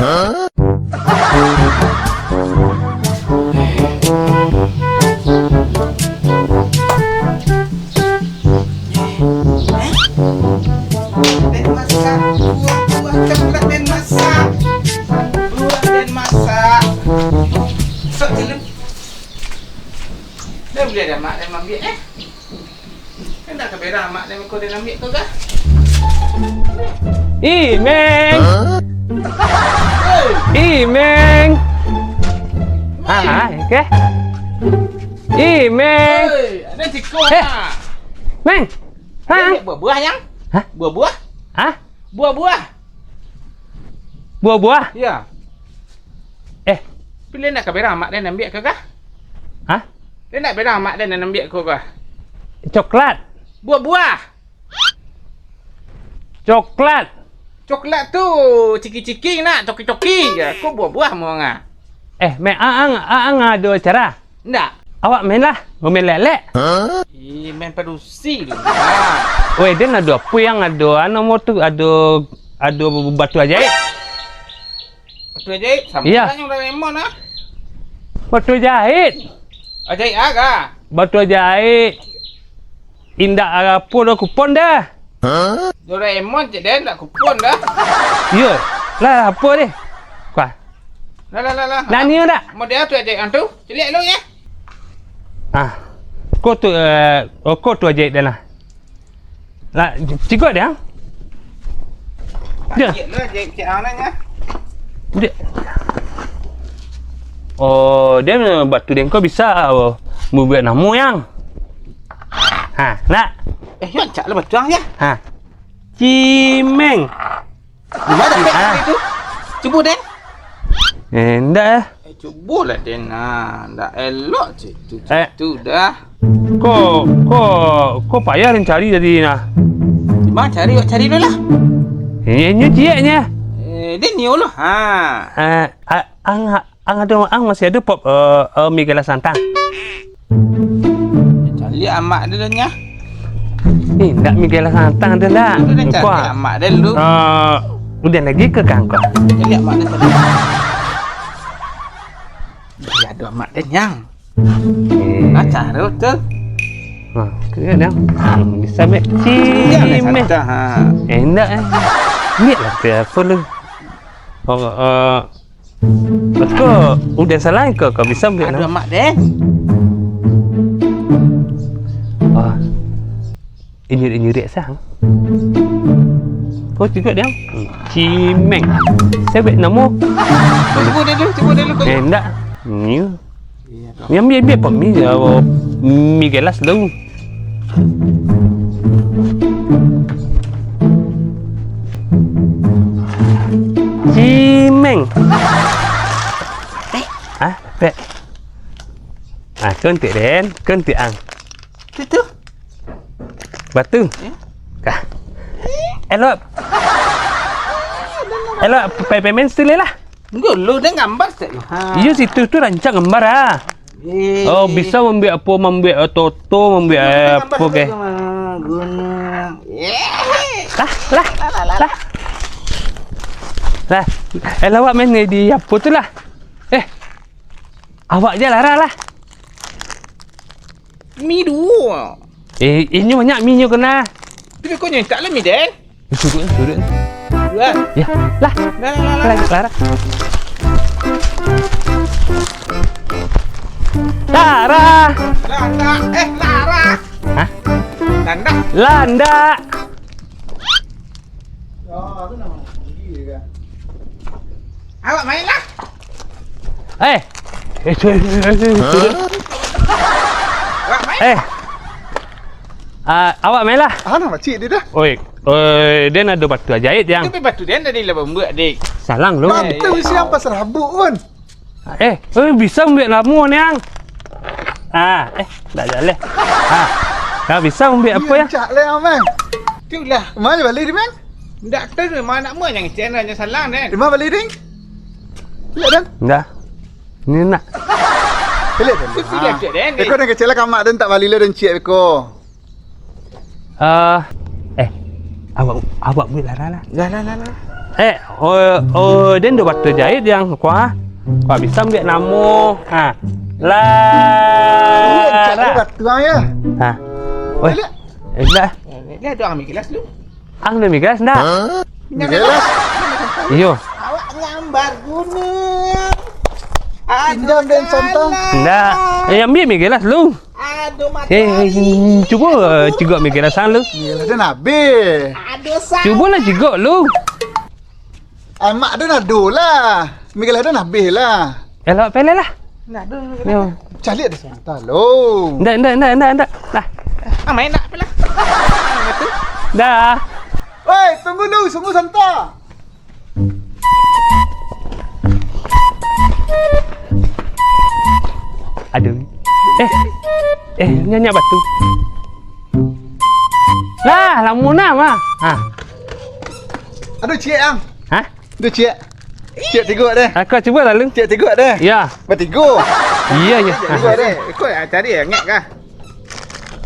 Dan masak buah-buah coklat dan masak. Buah dan masak. Sok jelek. Dah boleh dah mak dah ambil Kan dah keberang mak dah kau dah ambil kau kah? Meng. Meng. Okay. Meng. Ada cikgu ha. Meng. Buah-buah yang? Hah? Buah-buah? Buah-buah. Buah-buah? Ya. Pilih nak keberang mak dah ambil kau kah? Dia nak berang mak dah ambil kau kah? Coklat. Buah-buah. Coklat. Coklat tu ciki-ciki nak, coki-coki je. Kau buah-buah mau ngah? Meng ang ada acara. Ndak. Awak main lah. Main lelek. Main padusi dulu. Weh, dia ada apa yang ada nama tu? Ada batu ajaib. Batu ajaib sama Ya. yang Doraemon ah. Batu ajaib. Ajaib aga. Batu ajaib. Indah apa dah kupon dah. Doraemon je dah nak kupon dah. Ya. Lah apa ni? Kuah. Lah. Nak ni tak? Model tu ajaib tu. Celik lu ya. Kau tu ajaib dah lah. Lah, cikgu dia. Dia. Cik lu ajaib cik ang nanya. Dia. Dia batu dia kau bisa membuat nama yang. Nak. Yang cak lah betul ya. Cimeng. Di mana pek itu? Cuba Den. Endak. Cubalah Den. Ndak elok cik tu. Tu dah. Kau payah cari tadi nah. Di mana cari dulu lah. Ini ciaknya. Dia ni lah. Ang masih ada pop Miguel Santang. Cari amak dia nya. Tak Miguel Santang ada lah. Dia dah cari amak dia dulu. Udah lagi ke kang kau? Cari amak dia tadi. Dia ada amak dia yang. Cara betul. Kena dah. Bisa mek cimeng. Endak ni lah apa lu? Kau udah salah kau bisa ambil ada mak Den. Ini sang. Kau juga dia. Cimeng. Saya bet nama. Cuba dulu kau. Endak. Ni. Yang biar pak mi gelas lu. Cimeng. Pek. Kau tik Den, kau tik ang. Itu. Batu. Elok. Payment still lah. Enggak lu dah gambar tak? Iya situ tu rancang gambar ah. Bisa membuat apa, membuat toto, membuat apa ke? Gunung. Lah. Awak main di apa tu lah? Awak je lah. Mi dua. Ini banyak minyak kena. Tapi kau nyentak lah mi Den. Turun. Dua. Ya, lah. Lara. Lara. Lara. Hah? Landa. Tu nama dia kan. Awak main lah. Awak main lah. Mana makcik dia dah? Dia ada batu ajaib yang. Itu batu dia tadi lah membuat dik. Salang lu. Betul siapa serabut pun. Bisa ambil lamu ni yang. Tak jalan. Kau bisa ambil apa ya? Cak lah Amang. Itulah. Mana balik dia, Mang? Tak tahu mana nak mau yang channel yang salang Dan. Di mana balik dia? Lihat Dan. Enggak. Ni nak. Lihat Dan. Itu dia cik Dan. Eko dan kecil lah kamak Dan tak balik lah Dan cik Eko. Awak buat Lara lah. Lah. Den dah batu jahit yang kuah. Kuah bisa ambil namo. Ha. Cak Lara. batu ya. Ha. Oi. Dah. Dia tu ambil kelas dulu. Ang dah migas dah. Jelas. Iyo. Awak gambar gunung. Pinjam dan santang. Dah. Ambil migas lu. Aduh mata. Cuba cigok migas sang lu. Yelah dah nabi. Aduh sang. Cubalah cigok lu. Mak dah nado lah. Miguel dah nabi lah. Elok pele lah. Nah, aduh. Yo. Calik dah santang lo. Ndak. Dah. Main nak pula. Dah. Woi, tunggu dulu, sungguh santang. Aduh. Nyanyi batu. Lah, lamuna mah. Ha. Aduh cik ang. Ha? Aduh cik. Cik tiga deh. Aku cuba lah lu. Cik tiga deh. Ya. Bertiga. Iya. Tiga deh. Ikut cari ngek kah?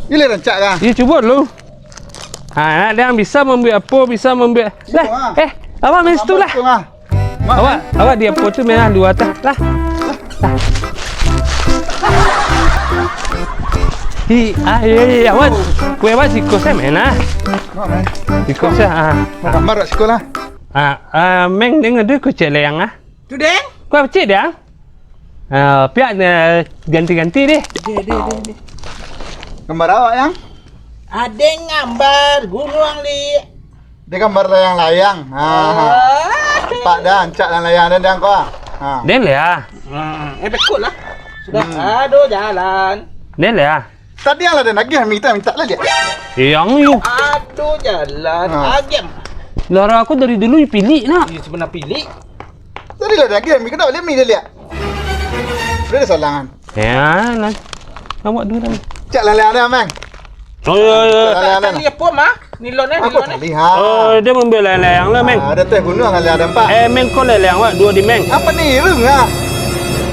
Ini rancak kah? Ya cuba lu. Ha, dia bisa membuat apa, bisa membuat. Lah, awak main situ lah. Awak dia apa tu main dua atas lah. Iya, awak. Kue awak sikos saya main lah. Sikos saya. Gambar kat sekolah. Meng dengar dia ku cek layang ah. Tu deng. Kau apa cek dia? Pihak ganti-ganti deh. Gambar awak yang? Ada gambar gunung li. Dia gambar layang-layang. Pak dah, ancak dan layang dan kau. Den lah. Bekut lah. Sudah. Aduh jalan. Den lah. Tadi yang ada lagi minta lah dia. Yang you. Aduh jalan. Agam. Lara aku dari dulu pilih nak. Ini sebenar pilih. Tadi lah lagi minta tak boleh mi dia lihat. Sudah ada salangan. Ya, nak. Awak dulu dah. Cak layang dia, Mang. Tak lihat apa mah? Nilon Aku tak lihat. Dia membeli layang lah, Meng. Ada teh gunung dengan layang empat. Meng kau layang awak dua di Meng. Apa ni? Rung ah.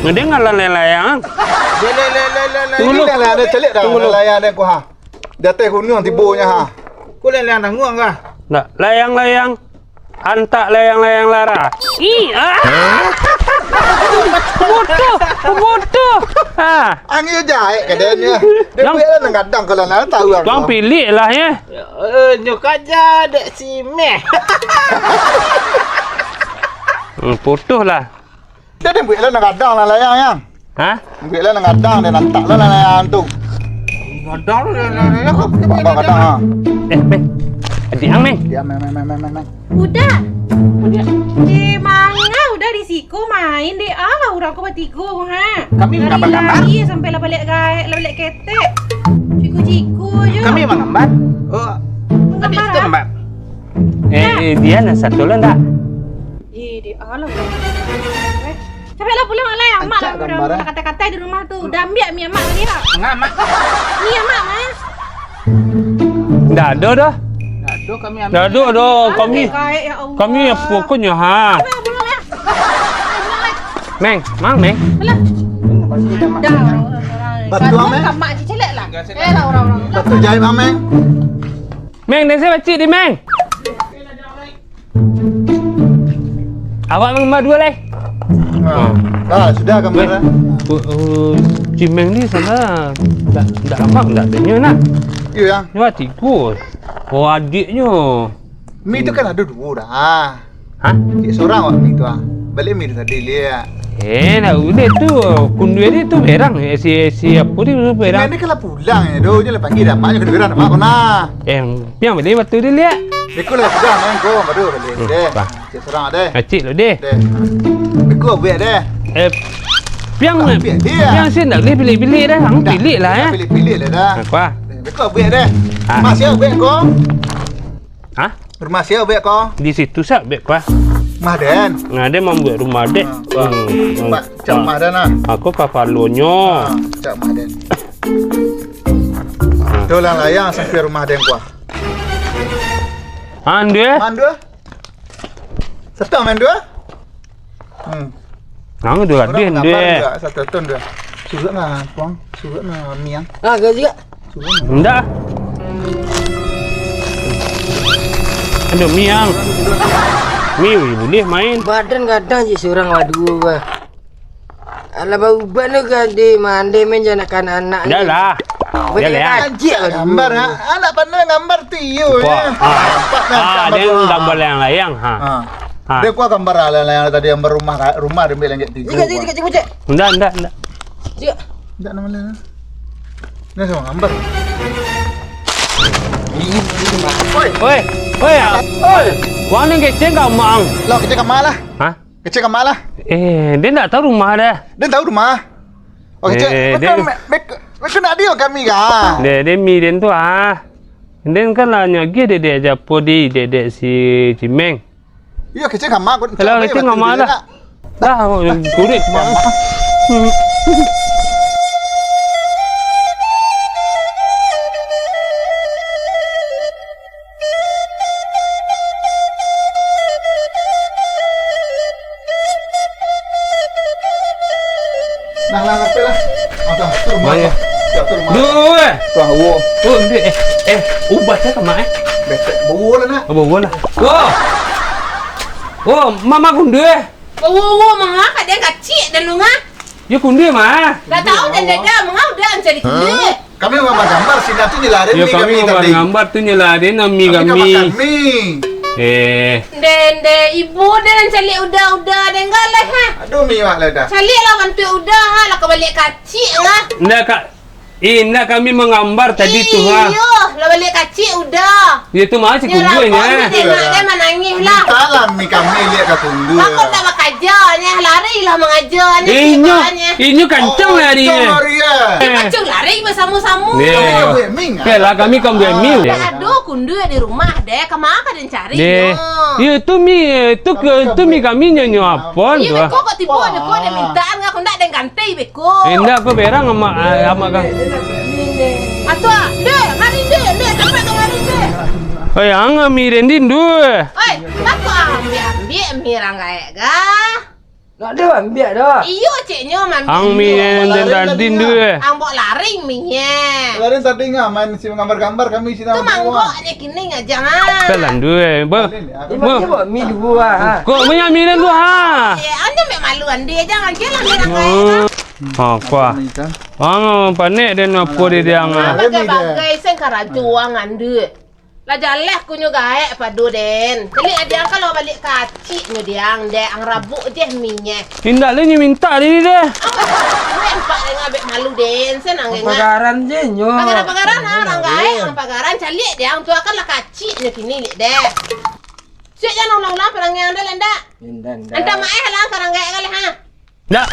Ngedengar layang. Tunggu layang ada celik dah. Layang ada ku ha. Dia teh gunung tibunya ha. Kau lihat tanggung kah? Tak, layang. Hantak layang Lara. Bodoh. Ha. Angin jahit kadangnya. Dia Yang- buat lah kadang kalau nak tahu aku. Tuang pilih lah ya. Nyok aja dek si meh. Putuh lah. Dia buat lah kadang lah layang yang. Ha? Buat lah kadang dia nantak lah layang tu. Ngadang Bang kadang ha. Meng. Adik ang Meng. Dia main. Udah. Di mana udah di siku main di ala orang ko bertiga ha. Kami gambar-gambar. Iya sampai lah balik ketek. Ciku-ciku je. Kami emang gambar. Oh. Tadi itu gambar. Dia nak satu lah tak? Di ala orang. Sampai lah pulang lah yang mak Ancak lah gambar, udah kata-kata di rumah tu. Dah ambil mi mak tadi ha. Ngamak. Mi mak mah. Dah ada dah. Aduh kami ambil. Dah ada dah. Kami Ya Allah. kami pokoknya ha. Pulang lah. Meng, mang Meng. Dah orang. Batu Kan Meng. mak cik celek lah. Lah orang-orang. Batu jahit Mang. Meng, dan saya bacik di Meng. Awak nombor dua leh. Sudah gambar dah. Cimeng ni sana tak amak tak adanya nak. Ya yang. Ni tikus. Oh adiknya. Mi tu kan ada dua dah. Ha? Cik seorang awak mi tu ah. Balik mi tadi lihat. Nak udah tu kunduan dia tu berang. Si apa dia tu berang. Ini kalau pulang ya, doh je lepas kita maknya kena beran mak kena. Piang boleh batu dia lihat. Beko lah sudah main kau baru balik deh. Bah. Cik seorang deh. Kecil lo deh. Deh. Beko buat deh. Piang Tak biar dia. piang sih tak boleh pilih-pilih dah. Hang pilih lah ya. Pilih-pilih lah dah. Apa? Beko buat deh. Ah. Rumah siapa buat kau? Ha? Rumah siapa buat kau? Di situ sah bet apa? Mah Den. Nah, dia membuat rumah dek. Pak Cak Mah Den ah. Aku kapalonyo. Cak Mah Den. Dolang layang sampai rumah Den gua. Ande? Man dua? Satu main dua? Nang dua dia dia. Satu ton dua. Suruh na tuang, suruh na miang. Gak juga. Suruh na. Enggak. Ada miang. Mi boleh main. Badan kadang je seorang wadu bah. Alah bau ban kan di mandi main jangan anak-anak. Dah lah. Dah lah. Ajak Gambar ha. Anak pandai gambar tiu ya. Dia gambar layang-layang ha. Dia kuah gambar layang tadi gambar rumah dia ambil langit tiga. Cik. Enggak. Cik. Enggak nama dia. Ini semua gambar. Oi. Wang ni kecil kau mang. Lah kecil kamal lah. Hah? Kecil kamal lah. Dia tak tahu rumah dah. Dia tahu rumah. Oh kecil. Mereka nak deal kami kah? Dia mi dia tu Dan kan lah nyagi dia aja podi dia si Cimeng. Iya kecil kamal. Kalau kecil kamal dah. Dah kurit bang. Lah lah. Ada rumah. Rumah. Dua. Tahu. Oh, dia ubah saya kemana? Betek bawa lah nak. Bawa lah. Oh, mama kunde. Mengapa dia kecil dan lu ngah? Ya kunde mah. Tak tahu dan dah mengapa dia mencari kulit. Kami memang gambar sini tu nyelarin Ya kami tadi. gambar tu nyelarin ami kami. Dende ibu dan cari udah dan galah ha. Aduh mi mak lah dah. Cari lah bantu udah ha lah kebalik kecil lah. Ndak kak. Nak kami menggambar tadi tu ha. Iyo, lah balik kecil udah. Dia tu mah si kundunya. Dia menangis lah. Salam mi kami lihat kat kundu. Aku tak mengajarnya, lari lah mengajarnya. Inyo kancang lah hari ni. Kacung lari bersama-sama. Lah kami kau miu. Aduh, kundu di rumah deh. Kemana dan cari? Ya tu mi kami nyanyi apa tu? Iya, beko kok tiba ada kok ada mintaan aku ndak ada ganti beko. Endak aku berang sama kau. Atua, deh, hari deh, sampai kemarin deh. Oi, ang mi rendin dua. Oi, aku ambil mirang kayak gah. Nak ada ambil dah. Iyo ciknya mambi. Ang mi rendin dua. Ang bok lari minyak. Kemarin tadi nggak main si gambar-gambar kami sini. Tu manggoknya kini aja mah. Pelan dua. Macam mi dua ha. Kok punya mi rendin dua ha? Anda mek maluan dia jangan jelah mirang kayak. Kuah. Panik dan apa dia ang. Bagai sen karajuangan dia. Lah jaleh kunyo gaek padu den. Jadi ada kalau balik kacik nyo diang dek ang rabuk je minyak. Tindak le ni minta dia deh. Empak dengan abek malu den sen ang ngah. Pagaran je nyo. Pagaran orang gaek ang pagaran calik dia ang tua kan lah kacik nyo kini lek dek. Siap jangan ulang-ulang perang yang ada lenda. Anda maeh lah karang gaek kali ha. Dak.